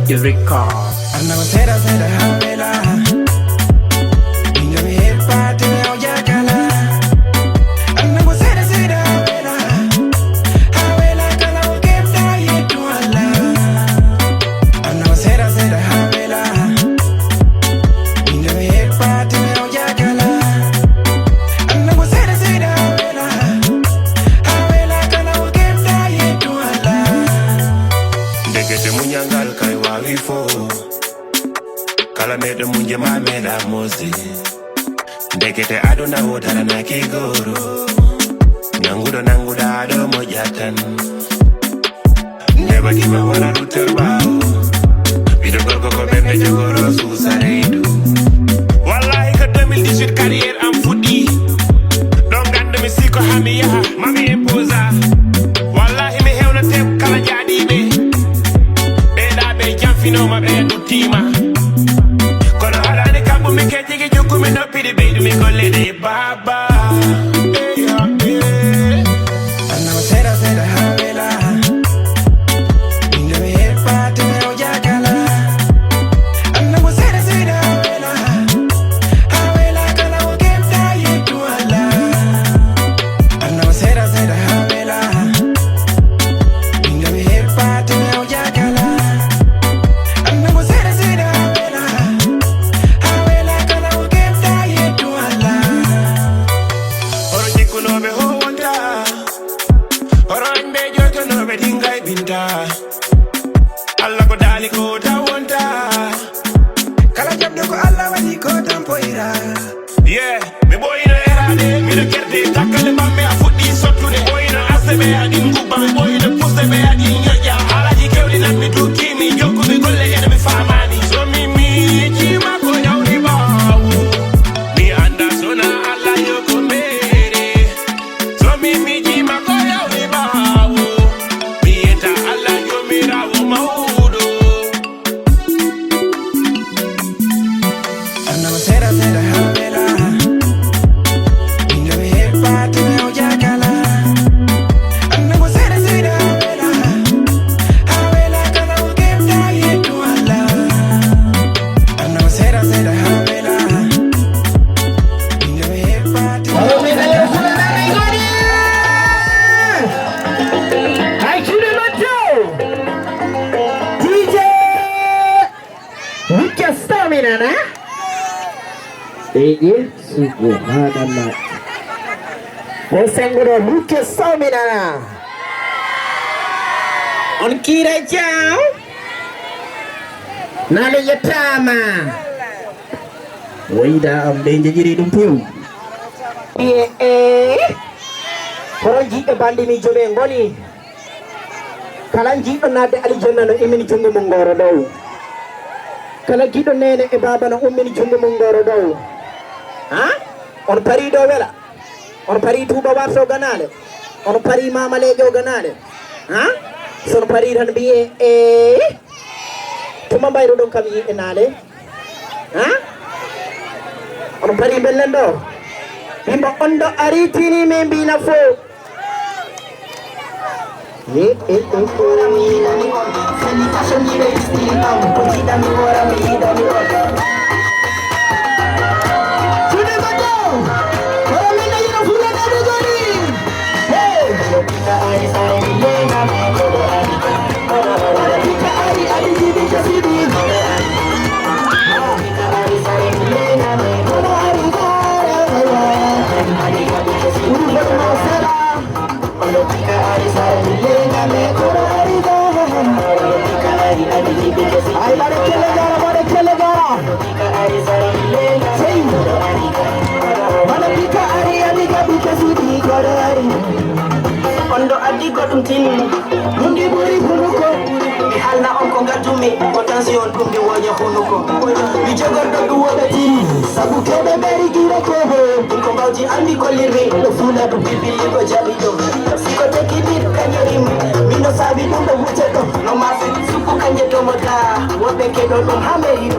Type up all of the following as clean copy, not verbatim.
You recall. And I said Havela. Inga me head part in the Ojakala. And I said Havela. Havela kala ukemda yetu ala. And I said Havela. Inga me head part in the Ojakala. And I said Havela. Havela kala ukemda yetu ala. Ndekete munyangal kai wawifo. Kala mede munje mamela mozi. Ndekete adona hodara na kigoro. Nanguda ado mojatan. Never give a one to terbao. Bido gorgo ko bende jogoro susareidu. Wallahi ka 2018 carrière am fudi. Don't gande mi siko hamiya, mami imposa. Wallahi mi hewna teb kala jadi be. Beda be jamfino ma be dutima. Me no pity baby, me go let it baba. And now said Havela. In the head part in the Ojakala. And now said Havela. Havela kala ukemda yetu ala. And now said Havela. In the head part in the Ojakala. And now said Havela. Havela kala no be ho wonder. Oran be joto no be dingai binda. Allah ko dali ko ta wonder. Kala jabdo ko Allah wadi ko tampoira. Yeah, me boy no era de me no kerde takale mamme a fuddi sottude. Boy no asebe adi nguba me boy no puste be adi nyoja. Alaji kewli na mi duki mi jokku mi golle ene mi famani. So mi jima ko yawni bawo. Mi anda sona Allah yo ko me. Subhanallah. Posengoro luke sominana. On kira jao. Nale yatama. Waida ambenje jiri dumpu. Koronji e bandi mi jobe ngoni. Kalanji onade alijanna no imini jungo mongoro daw. Kala gido nene e baba no ummini jungo mongoro daw. Ha? On pari do wela. On pari tuba warso ganale. On pari mama lejo ganale. Ha? Son pari tan biye tuma bayro don kam yi enale. Ha? On pari bellendo. Bimbo ondo aritini membi na fo. Ondo adi godum tini mundi buri bunuko mi halna on ko gadumi potential dum di wonya hunuko mi jogordo du woda tini sabu kebe beri gira ko ko bawji andi ko lirri do fula du bibili ko jabido siko tekiti kanyerim mino sabi dum do wuteto no masi suku kanyeto moda wobe ke do dum hameri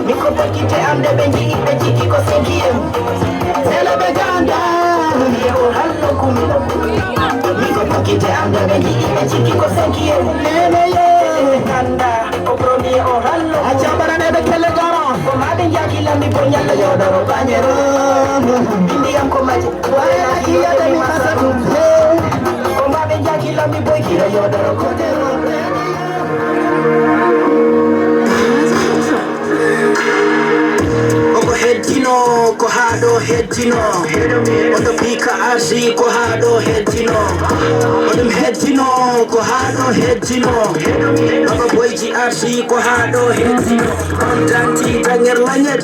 mi ko tekiti amde benji be jiki ko senkiem sele be ganda mi o hallo kumilo Kite anda begi ibe chiki ko senki nene ye kanda o broni o hallo acha barane be kele gara ko made jakila mi ko nyalla yodoro banyero indiam ko maji wala iya de mi masatu ko made jakila mi boy kila yodoro ko dero Hedino, Kohado, Hedino, on the Pika Ashi, Kohado, Hedino, on the Hedino, Kohado, Hedino, Papa Boyji Ashi, Kohado, Hedino, on Tanti, Tanger Lanyet,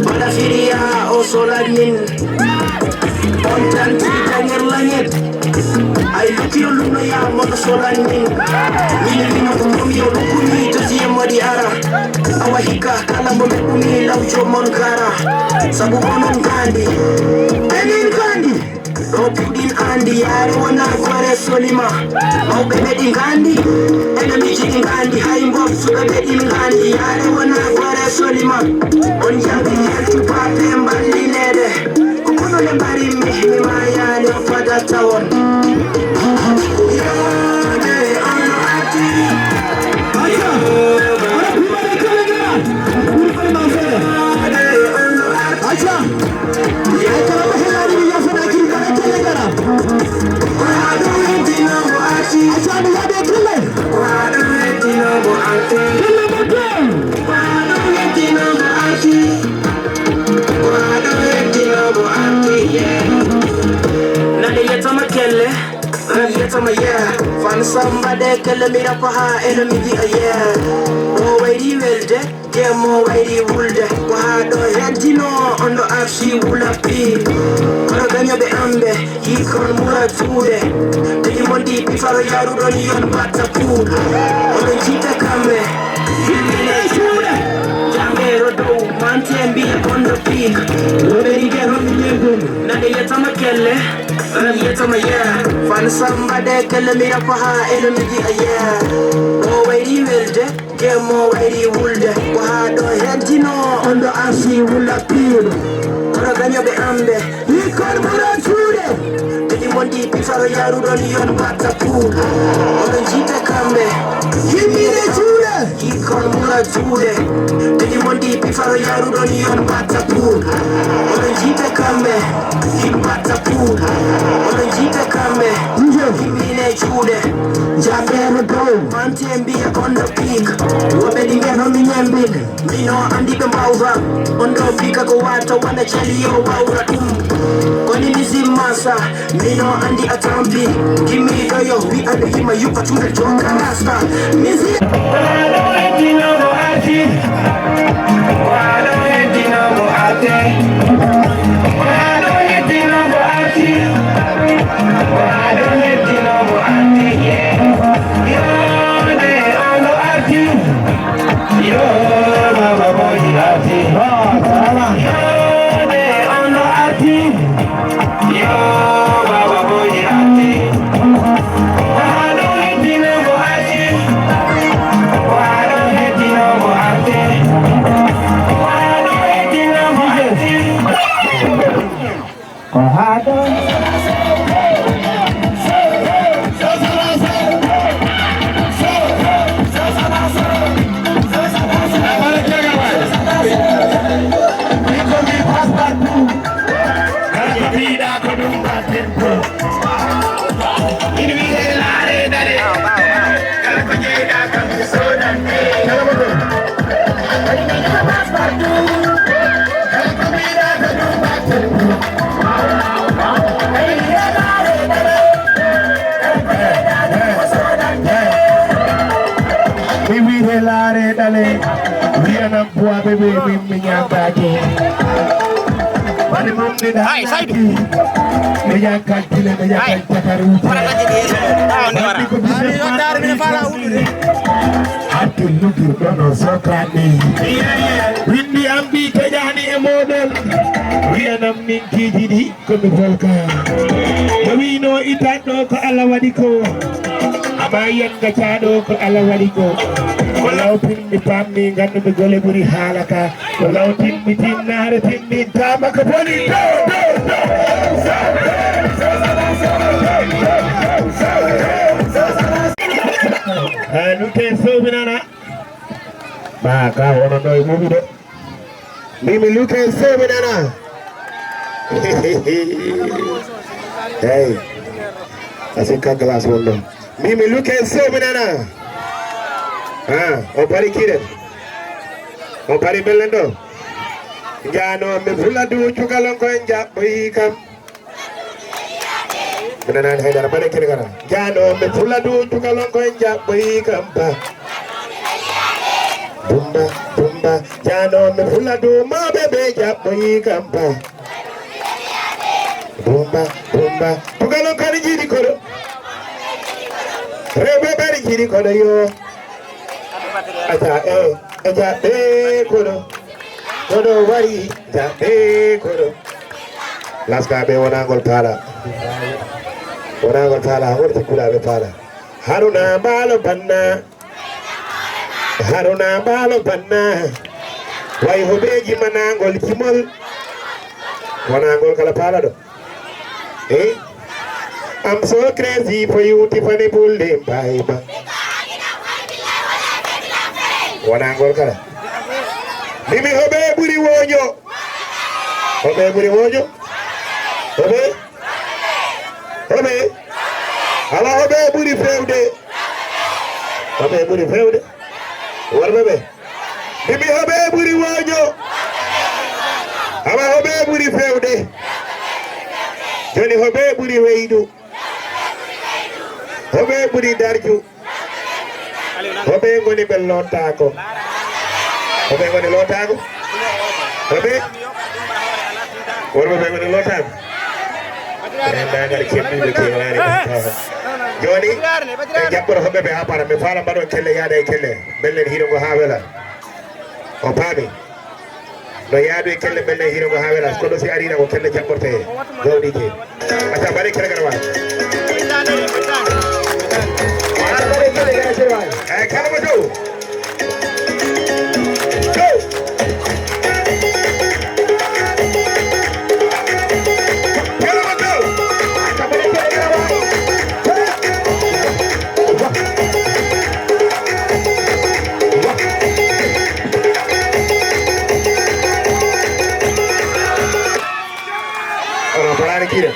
on the Firia, also Lanin, on Tanti, Tanger Lanyet. I look you look ya mono solanin mini no kumi yo lukuni tozi modi ara awahika kala mombe kumi laucho monkara sabu konon kandi enin kandi do pudin andi yare wana kware solima au bebedin kandi ena mijin kandi haimbo suka bedin kandi yare wana kware solima on jambi yantu pape mbali nede kukuno le bari mi mayani fada tawon Find somebody kill me up a enemy yeah. Oh wait welde get more wait wulde Wahado hedino on the afshi wula pi Kono ganyo be ambe yikon mura tude Tegi mondi pifaro yaru doni yon bata pool Ono jita kambe Yimine tude Jambe rodo mantembi on the peak Woberi get on the nyegum Nade yetama kelle Yetama yeah Find somebody kill me up a enemy yeah. Oh wait welde get more wait wulde Wahado hedino on the afshi wula pi Kono ganyo be ambe yikon mura tude Tegi mondi pifaro yaru doni yon bata pool Ono jita kambe Yimine tude yikon mura tude Tegi mondi pifaro yaru doni yon bata pool Ono jita kambe yin bata pool Ono jita kambe Yimine tude Jabere go Mantembi on the peak Wabedi ngeno minyembig Mino andi kembauza Ondo pika kuwata wana chali yo waura Koni nisi masa Mino andi atambi Kimi doyo we andi hima yupa chunga joka rasta Mizi Wado etino mo ati Wado etino mo ati Wado etino mo ati Wado etino mo ati yeah Yo de ando ati Yo baba boy ati Yo de ando ati Yo baba boy ati Wado etino mo ati Wado etino mo ati Wado etino mo ati Dale, Rihanna Pua baby, me nyambaki. Bani mundi da. Hai, sai. Me nyangka kile, me nyangka chakaru. Para kaji dia. Ni wara. Ani yondar me fala udu. Hatu lugu kono sokani. Windi ambi kejani emodel. Rihanna minki jidi kono volka. Mawino itado ko alawadiko. Abayan gachado ko alawadiko. Kalau timmi pammi gandu be gole buri halaka kalau timmi tinnare timmi tama ko boni do Luke so banana. Baka wana no movie do. Mimi Luke so banana. Hey. Asika glass window. Mimi Luke so banana. Opari kire. Opari belendo. Jano me fula du chukalon ko enja boyikam. Banana haidara bale kire kana. Jano me fula du chukalon ko enja boyikam ba. Bumba bumba jano me fula du ma bebe ja boyikam ba. Bumba bumba chukalon kari jiri koro. Rebe bari jiri koro yo. Aja koro. Kodo wari ja koro. Laska be wonangol pala. Wonangol pala horti kula be pala. Haruna balo banna. Haruna balo banna. Wai hobeji manangol kimol. Wonangol kala pala do. I'm so crazy for you, Tiffany Building, bye. Wonangol kala. Mimi hobe buri wonyo. Hobe buri wonyo. Hobe. Hobe. Ala hobe buri fewde. Hobe buri fewde. War bebe. Mimi hobe buri wonyo. Ala hobe buri fewde. Joni hobe buri weidu. Hobe buri darju. Hobe ngoni bellotako. Hobe ngoni lotago. Hobe. Worbe ngoni lotago. Ndangal kemmi be kelani. Joni jabboro hobe be hapara me fala bado kelle yaade kelle bellen hiro go hawela. O pami. No yaade kelle bellen hiro go hawela ko do si arina ko kelle jabborte gawdi ke. Ata bare kelle garwa. Ata bare kelle garwa. Kala mo do. Kira.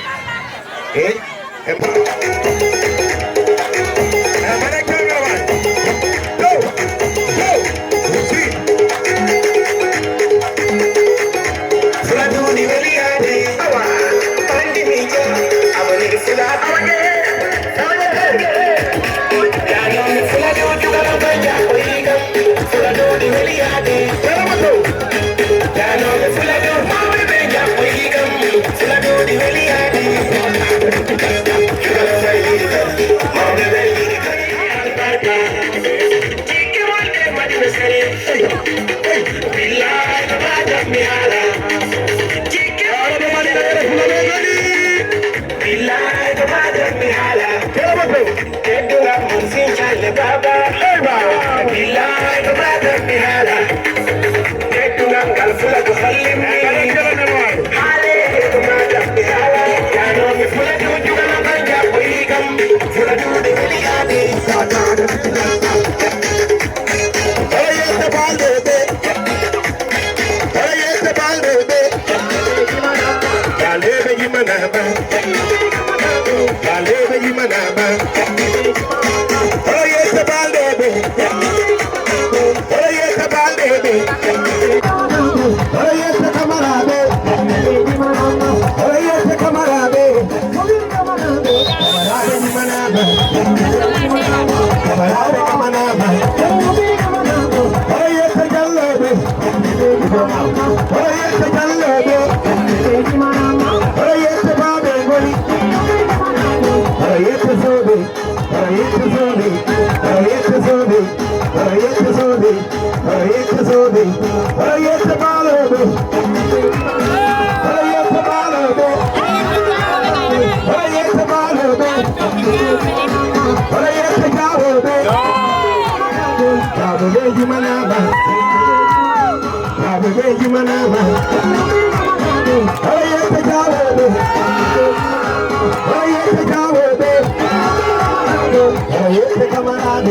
Camarada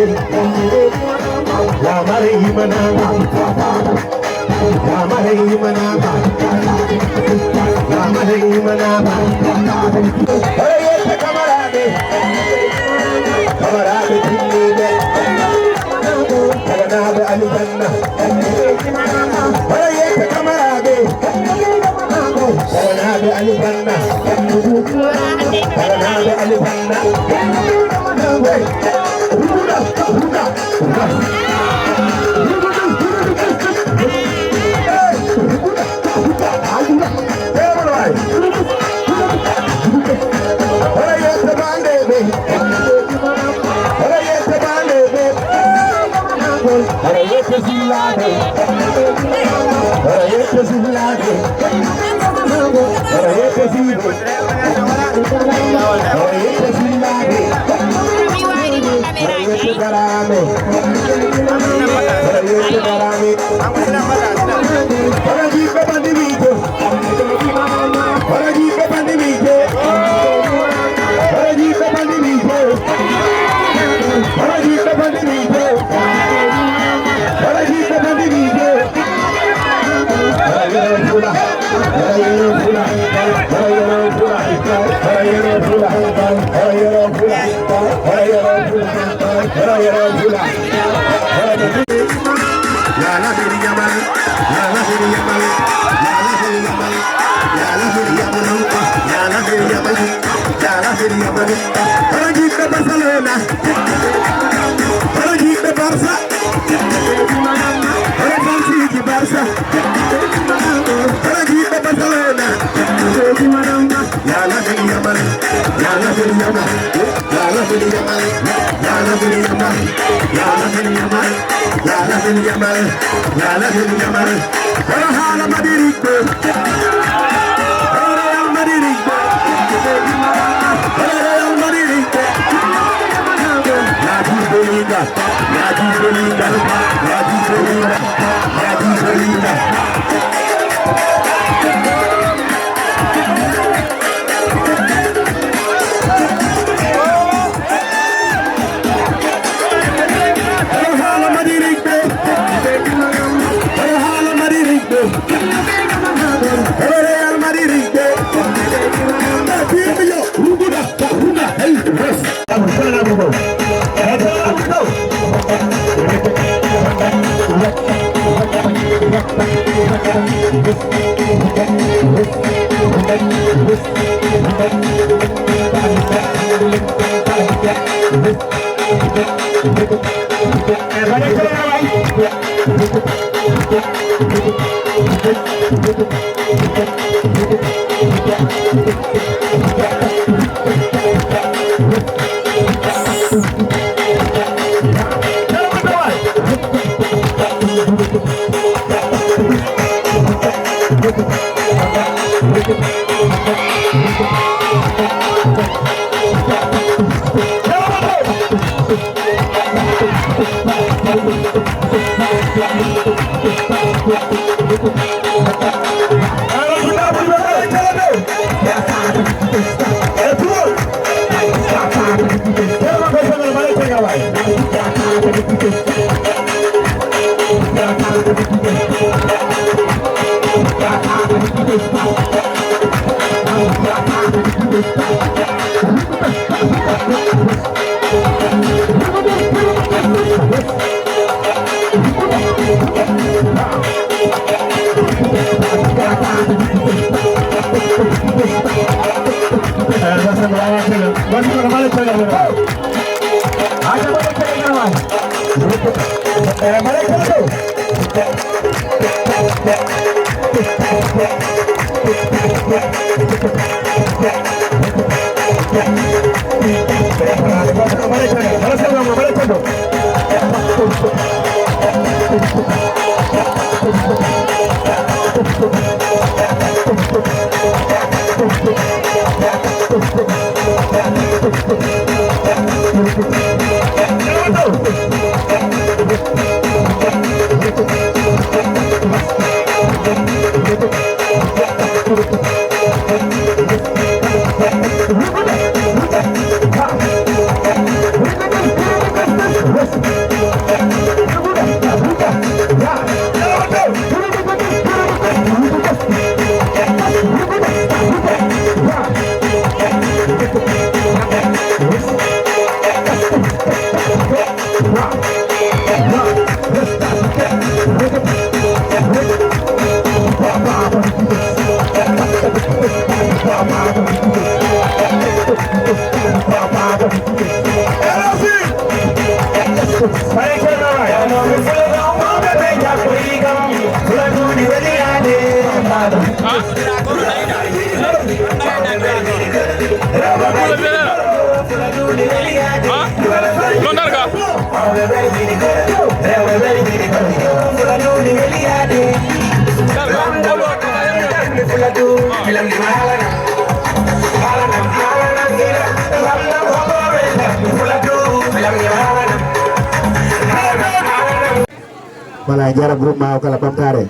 Wala jara groupe ma kala bamtare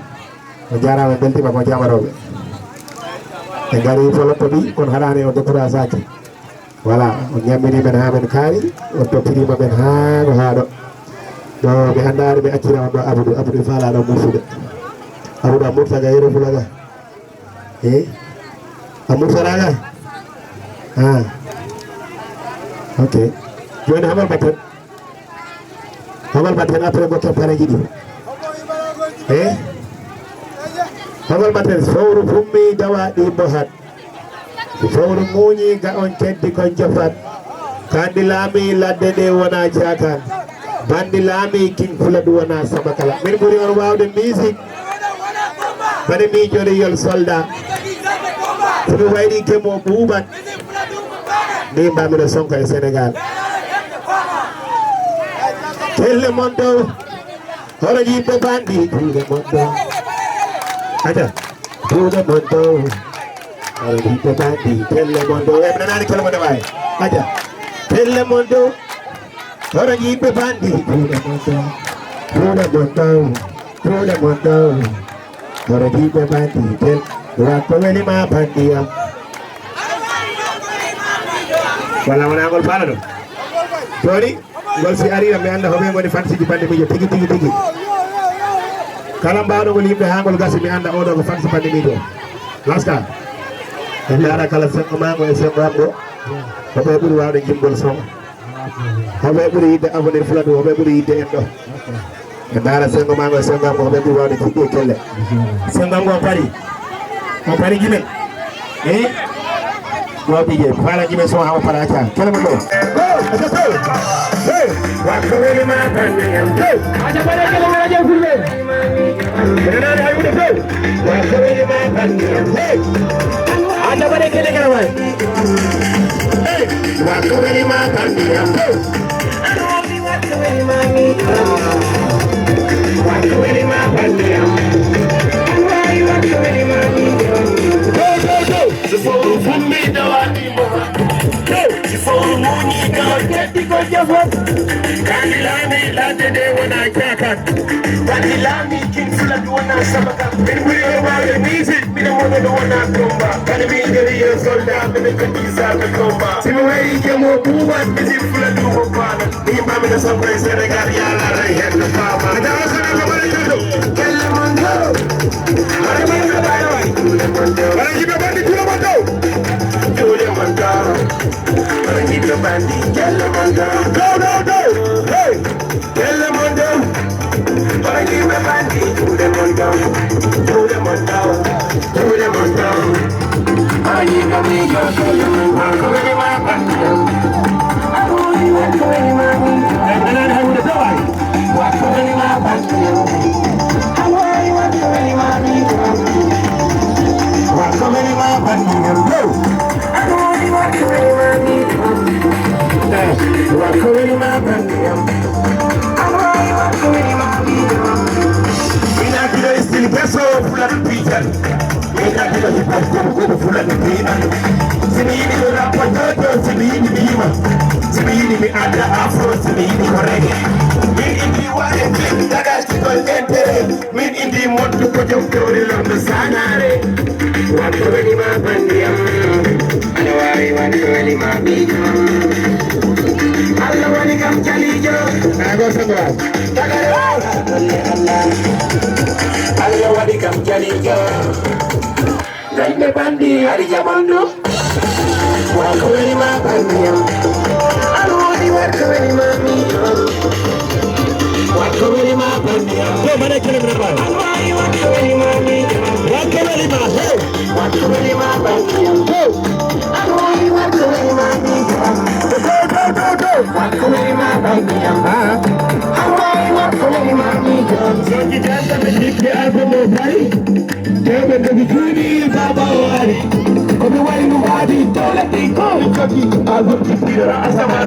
o jarama beltima ko jamaroɓe e gari folotto bi kono haɗani o décourage aki voilà o ñammini men ha men kaari o toppirima men ha no haaɗo ɗo ɓe andari ɓe accirama ɗo abdou falaɗo mursude abdou a murtaga yero fulaga a murtanaga ok joni hamal batten après gokken pareji ɗi hamal batten fowru fummi dawaɗi bohat fowru muñi ga on keddi kon jofat kandi laami ladde ɗe wona jakan bandi laami king fuladu wona samakala min ɓuuri on wawde musique bade miijode yol soldat somi wayɗi kemo ɓuuɓat ni mbamiɗo sonko e Sénégal telle mon dow hono yimɓe bandi juuɗe mon dow aja juuɗe mon dow hono yimɓe bandi telle mon dow e nanani kala mo wawi aja telle mon dow hono yimɓe bandi juuɗe mon dow juuɗe mon dow hono yimɓe bandi tel wakko welima bandiyam walla wonagol faala ɗum joni ngol si ari mi anda hoɓe goni fansiji bande mijo tigi kala mbawɗogol yimɓe ha ngol gasi mi anda oɗo ko fansi bande mijo laska e ndaara kala sengo mago e sengo am ɗo hoɓe ɓuuri wawde jimgol son hoɓe ɓuuri yidde avenir fuladu hoɓe ɓuuri yidde en ɗo e ndaara sengo mago e sengo am ko hoɓe ɓuuri wawde jiɗɗi e kelle sengo am go pari jimel Wabije, fala jime so hawa para acha. Kele mo do. Wakko weli ma pande am do. Aja bare kele ngara je fulbe. Benana hay wude do. Wakko weli ma pande am do. Aja bare kele ngara way. Wakko weli ma pande am do. Wakko weli ma mi. Wakko weli ma pande am. Wakko weli ma mi. Go. For me, the one for money, God, get the good job. Can't allow me that day when I crack it. Can't allow me king full of one and some of them. When we are about the music, we don't want to one and come back. Can't be the real soldier, we make a piece of the combat. See me where you came up, who was busy full of two of one. Me and Mammy, the surprise, and I got y'all, I had the farmer. And I was going to go to tell them on go. I mean, the way. I give a body to the window. Keep the bandi, tell them on down. No, hey, tell them on down. I keep the bandi, do them on down. I need a big girl, tell them on down. Come in my bandi. I want you to go in my bandi. And then I would have died. Walk in my bandi. I want you to go in my bandi. Walk in my bandi and go. Bandi, hari jamono. Walk away, my bandi. I don't want to walk away, mommy. Walk away, my bandi. Go, man, I can't remember. I don't want to walk away, mommy. Walk away, my hey. Walk away, my bandi. Go. I don't want to walk away, mommy. Go. Walk away, my bandi. I don't want to walk away, mommy. So you just have to keep the album over. Deve que vicini babawari, come vai no body, don't let it go. Algo que tira a sama.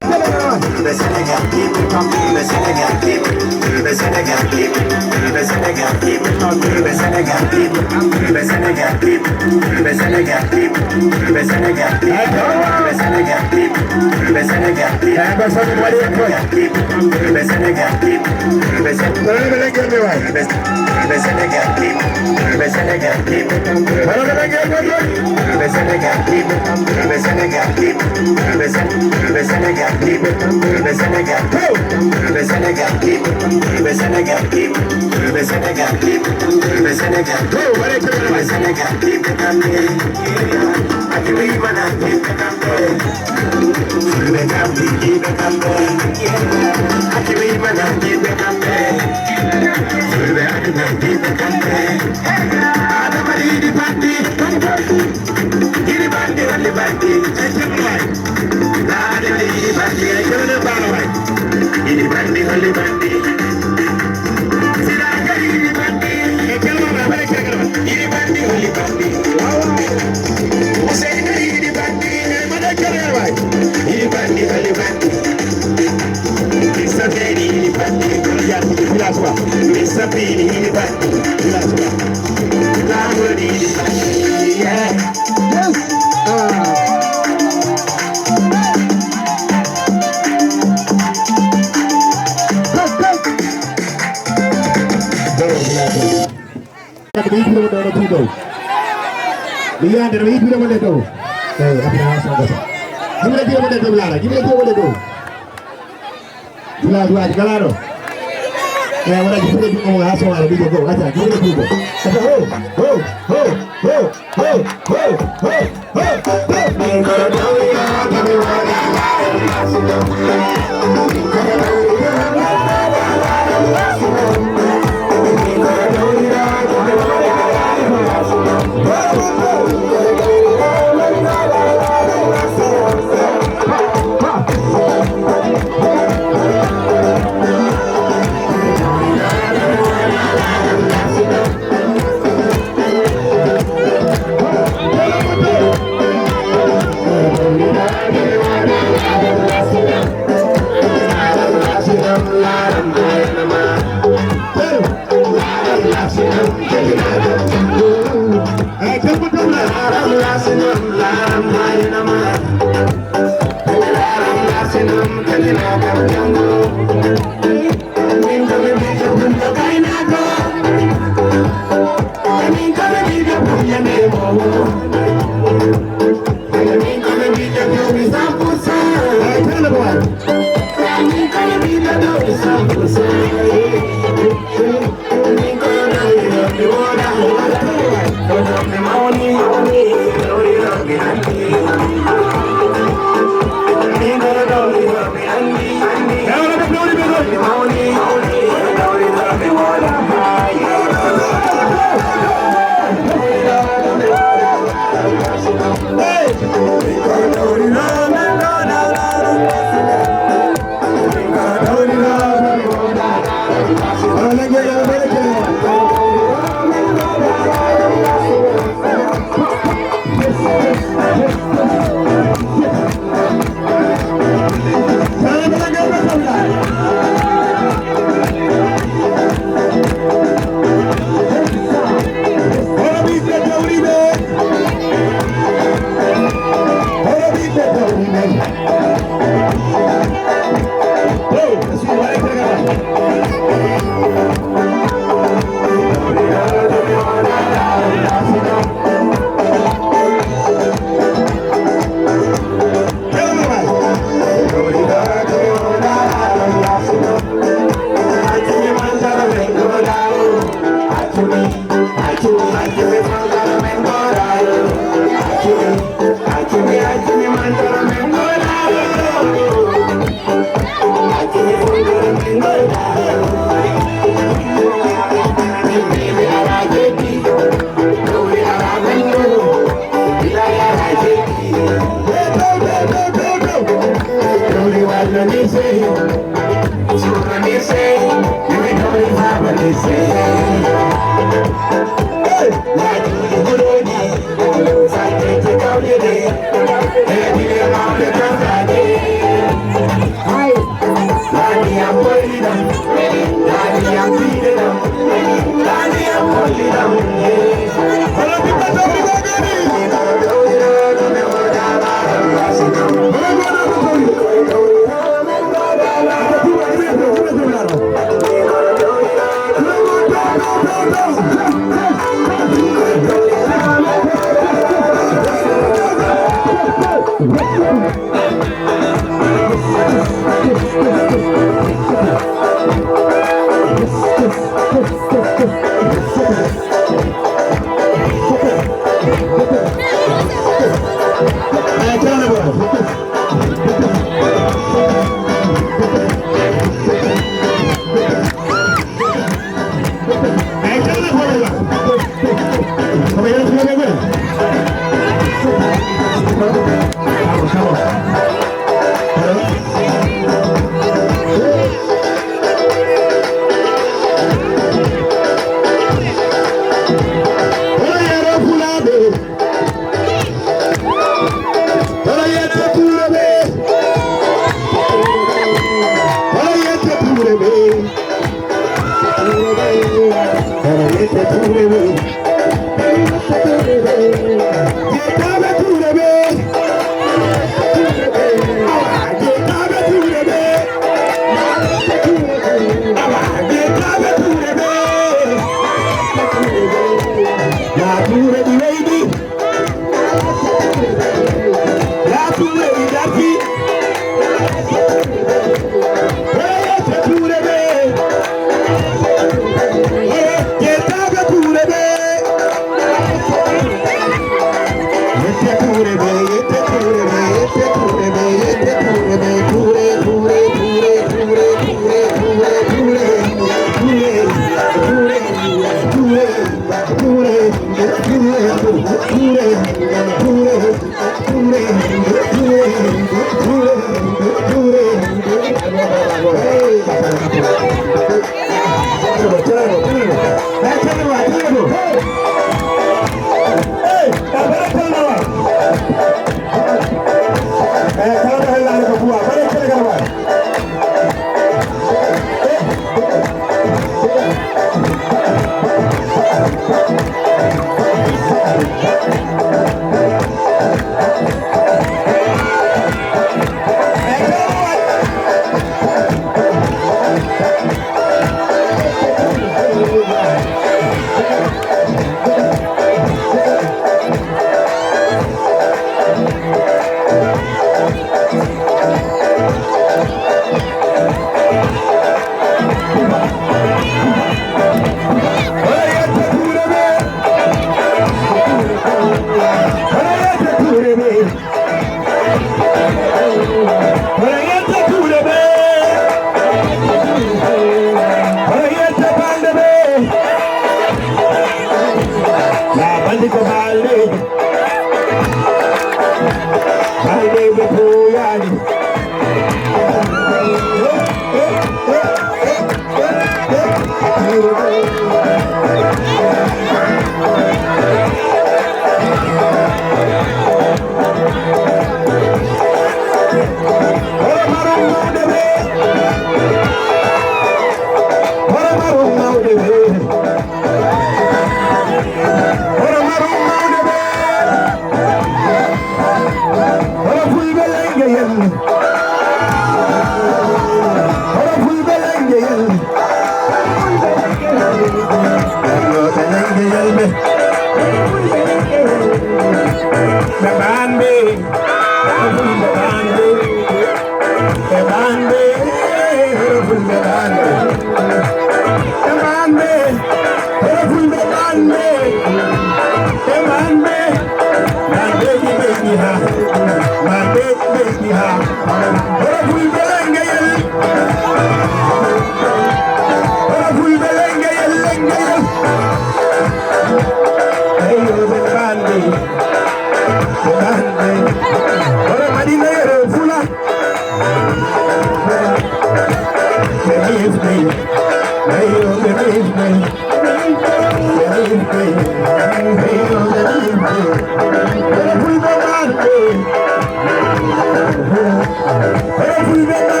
Every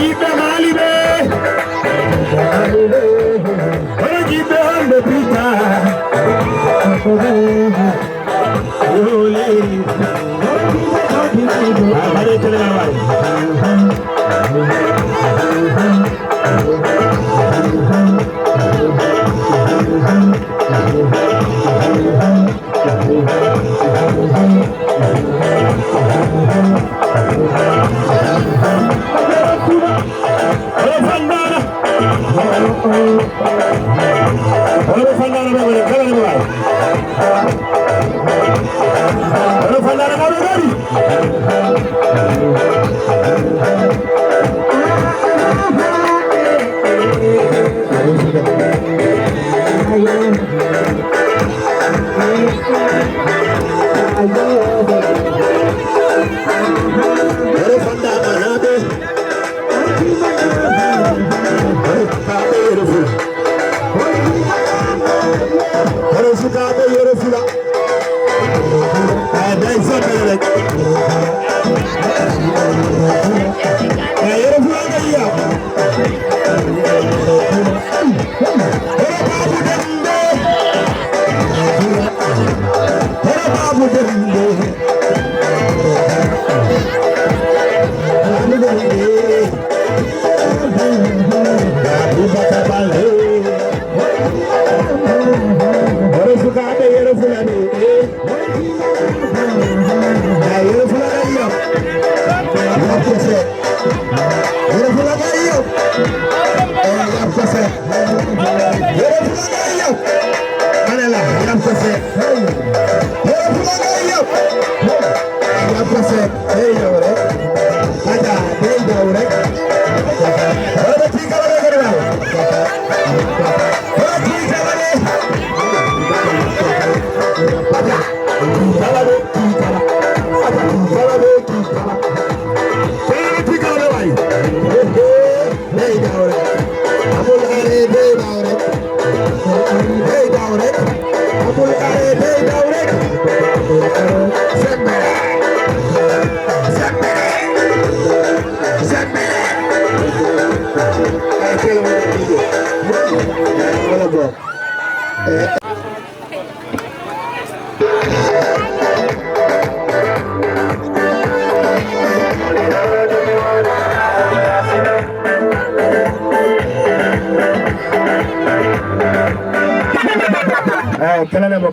jiɓɓe maaliɓe oɗo jiɓɓe honde pita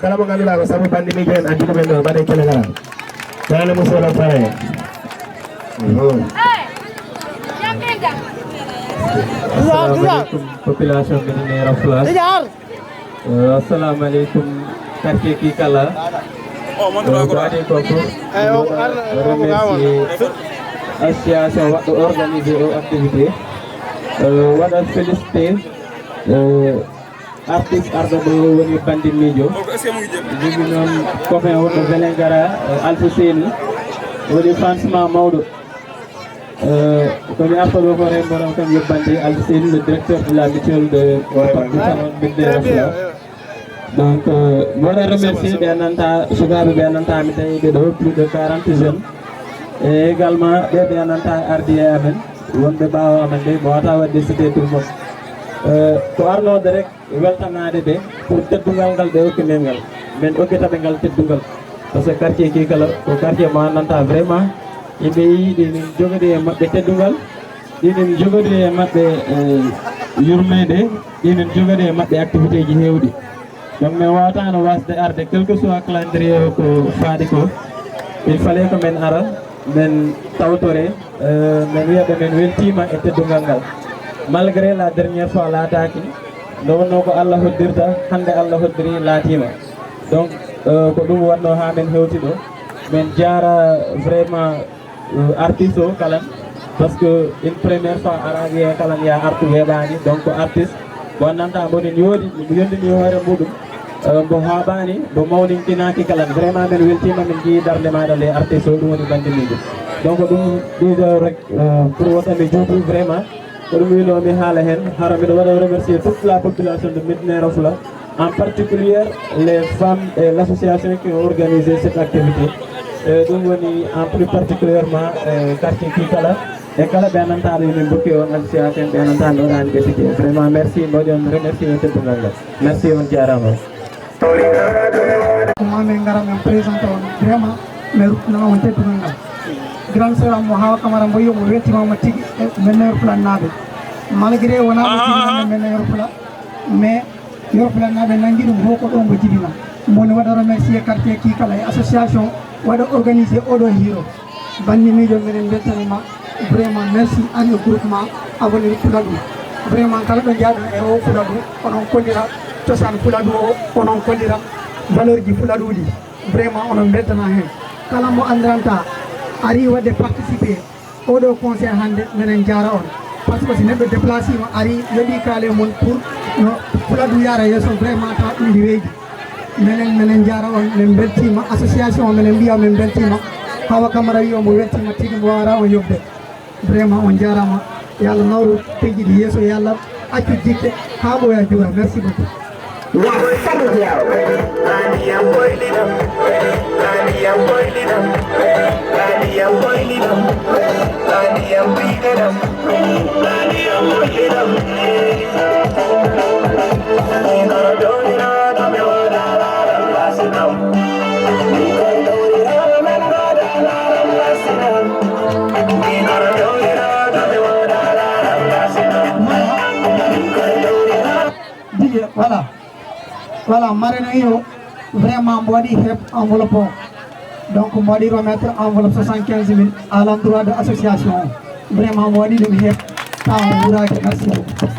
kala mo ngandula ko sabu bandi mi jen andi men do bade kala kala kala mo solo pare Assalamualaikum population Medina Rafla. Assalamualaikum quartier Kikala. Bade koko. Association waktu organiser activité. Wada félicité artiste ardo woni bandi mijo jogi non copain wono Velengara Alfousseni woni financement mawdo ko mi appalo ko remboram kam yobbande Alfousseni le directeur de la mutuelle de Medina. Donc mo remercier be nanta sugabe be nanta mi tay be do plus de 40 jeunes et également be nanta ardi amen wonbe baawo amen be mo wata wadde cité tout le monde ko arnode rek weltanade ɓe pour teddungal ngal ɓe hokkimel ngal min hokkitaɓe ngal teddungal par ce que quartier Kikala ko quartier mo annanta vraiment yimɓe yiiɗi min jogori e maɓɓe teddungal ɗinen jogori e maɓɓe yurmede ɗinen jogori e maɓɓe activité ji hewɗi donc min wawatano wasde arde quel que soit calendrier ko faadi ko il fallait ko min ara min tawtore min wiyaɓe min weltima e teddungal ngal malgré la dernière fois laataki nde wonno ko Allah hoddirta hande Allah hoddiri laatima donc ko ɗum wanno ha men hewti ɗo min jara vraiment artiste o kalan par ce que une première fois ara wiye kalan ya artu weeɓani donc artiste bo nanta bonin yoodi yondini hoore muɗum mbo haɓani mbo mawninkinaki kalan vraiment min weltima min jii darde maɗa les artiste o ɗum woni bandiniɗo donc ɗum ɗiɗo rek pour wotami juutu vraiment ko ɗum winomi haala hen hara mbiɗo waɗa remercier toute la population de Médina Rafla, en particulier les femmes et l'association qui ont organisé cette activité ɗum woni en plus particulièrement quartier Kikala e kala ɓe nantaaɗo min bokki on association ɓe nantaɗo ɗo hande ɓe sikki vraiment merci mboɗi on remercie e teddungal ngal merci on jarama ma min ngara min présenté on vraiment mais ruttinama on teddungal ngal grande sœur am mo Hawa Camara mboyi mo weltimama tigui men Yoro naɓe malgré wona mo jibinama men Yoro mais Yoro naɓe nangui ɗum hoko ɗo mo jibina moni waɗa remercier quartier Kikala e association waɗa organisé oɗo hiro banni mijo minen beltanima vraiment merci an e groupement avenir Fuladu vraiment kala ɗo jaaɗon e o Fuladu onon kollira cosaan Fuladu o onon kollira valeur ji Fuladu ɗi vraiment onon beltana hen kala mo andiranta ari wadde participé oɗo conseil hande minen jara on par ce que si neɗɗo déplacé ma ari yoɓi kaale mon pour no Fuladu yara yesso vraiment ta ɗum ndi weydi minen jara on min beltima association minen mbiya min beltima Hawa Camara wi omo weltima tigui mo wawata on yobde vraiment on jarama yo Allah nawru tejiɗi yesso yo Allah accu jikke ha ɓoya juura merci beaucoup voilà marraine yo vraiment mo waɗi heb enveloppe o donc mo waɗi remettre enveloppe 75 000 à l'endroit de association o vraiment mo waɗi ɗum heb taw wuraki merci beaucoup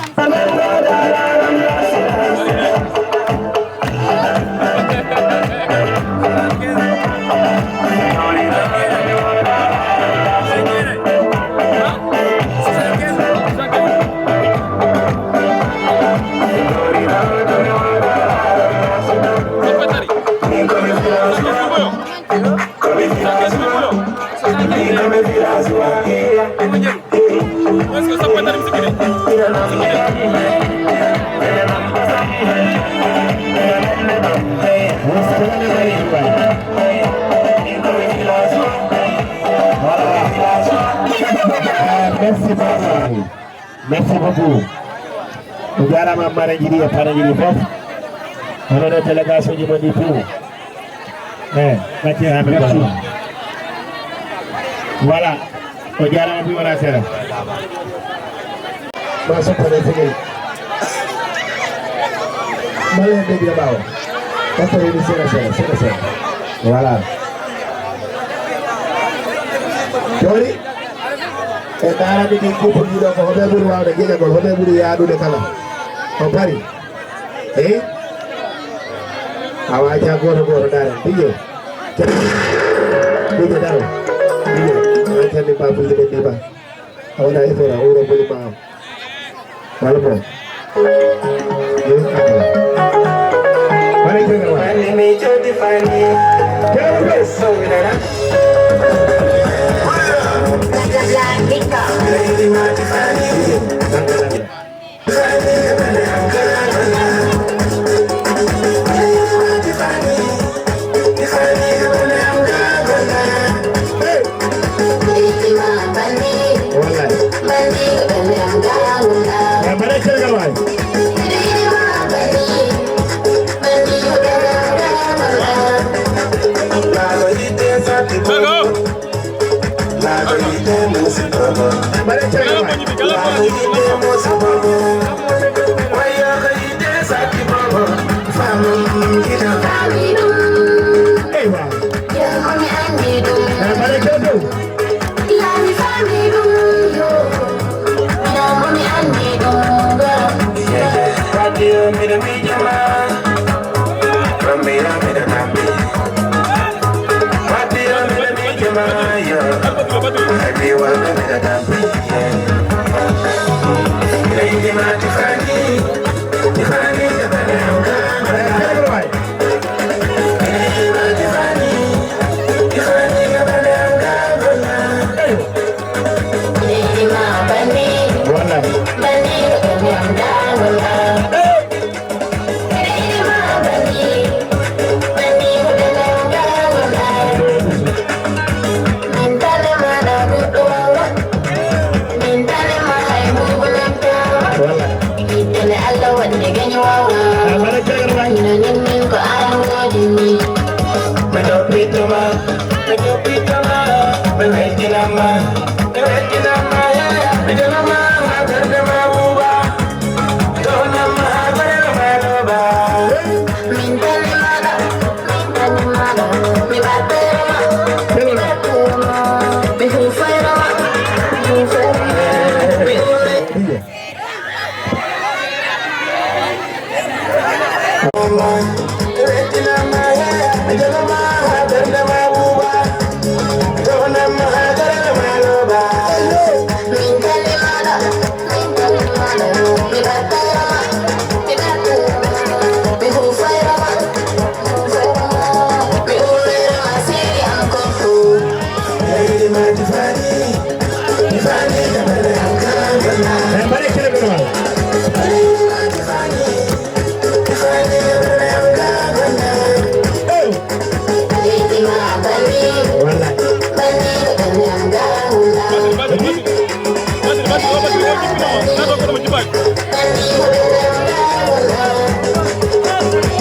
Merci beaucoup. Nous avons marraine et parraine fof. On a une délégation du monde tout. Merci. Voilà. Nous avons vu on a fait. Ma soeur est venue. Malin de Biabao. Voilà. Joli. E darani ɗin kuppodiɗo ko hoɓe ɓuuri wawde gueɗegol hoɓe ɓuuri yaɗude kala on pari eyi a waca goto goto daren tije tije daro tije an canni ba fulde ɓe ɗi ba a wona effort a wuro boli ma am wala bon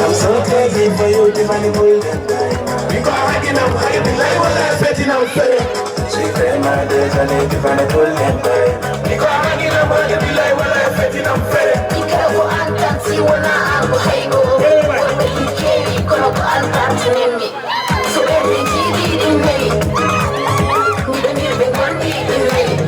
I'm so crazy for you, Tiffany Bull. Because I can have high the life while I'm fetting out fair. She pay my days and they Tiffany Bull. Because I can have high the life while I'm fetting out fair. You can't go and dance, you wanna have a high go. What the you can't, you can't go and dance in me. So every TV in me. We don't need a big money in me.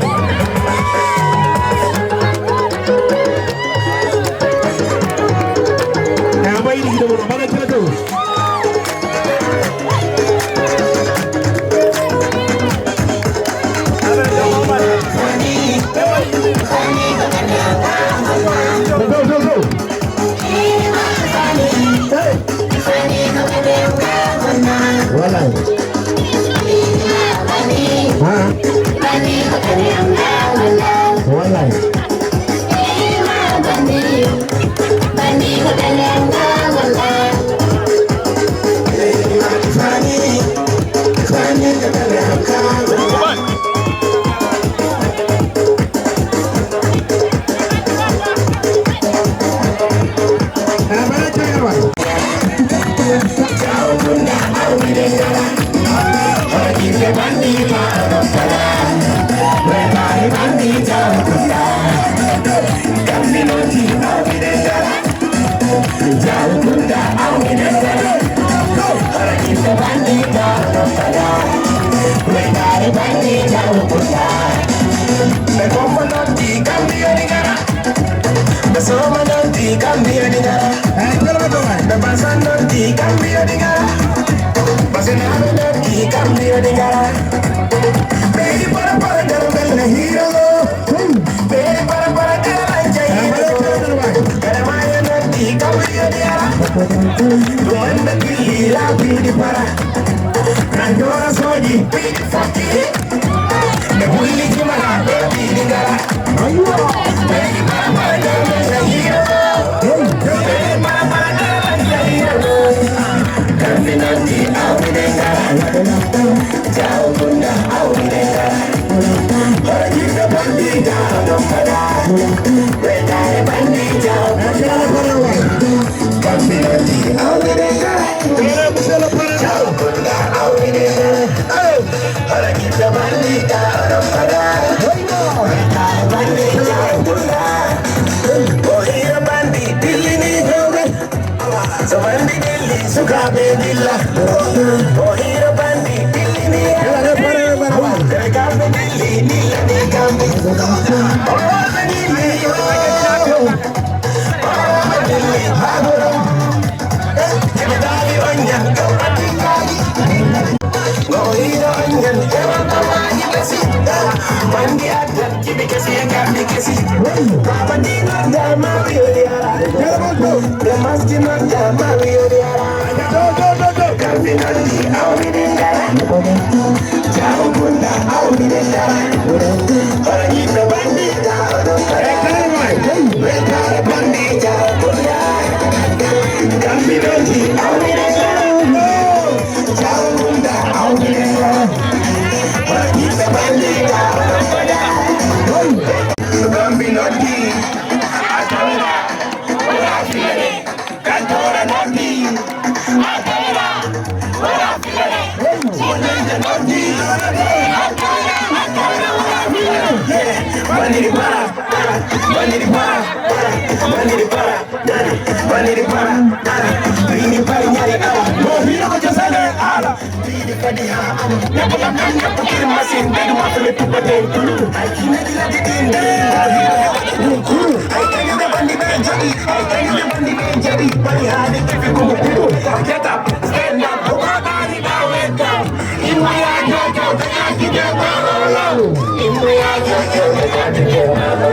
Everybody had it if you go with it. Get up, stand up, go on, body now, wake up. In my eye, go, the eye, you get down. In my eye, go, the eye, you get down.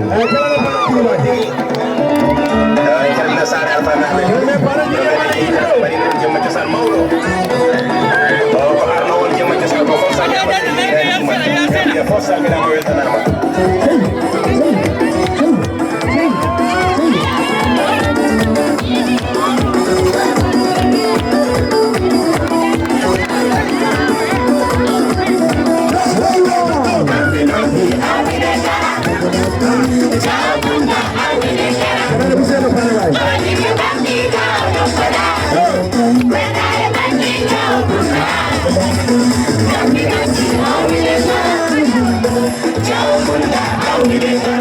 I can't say I'm not Jauh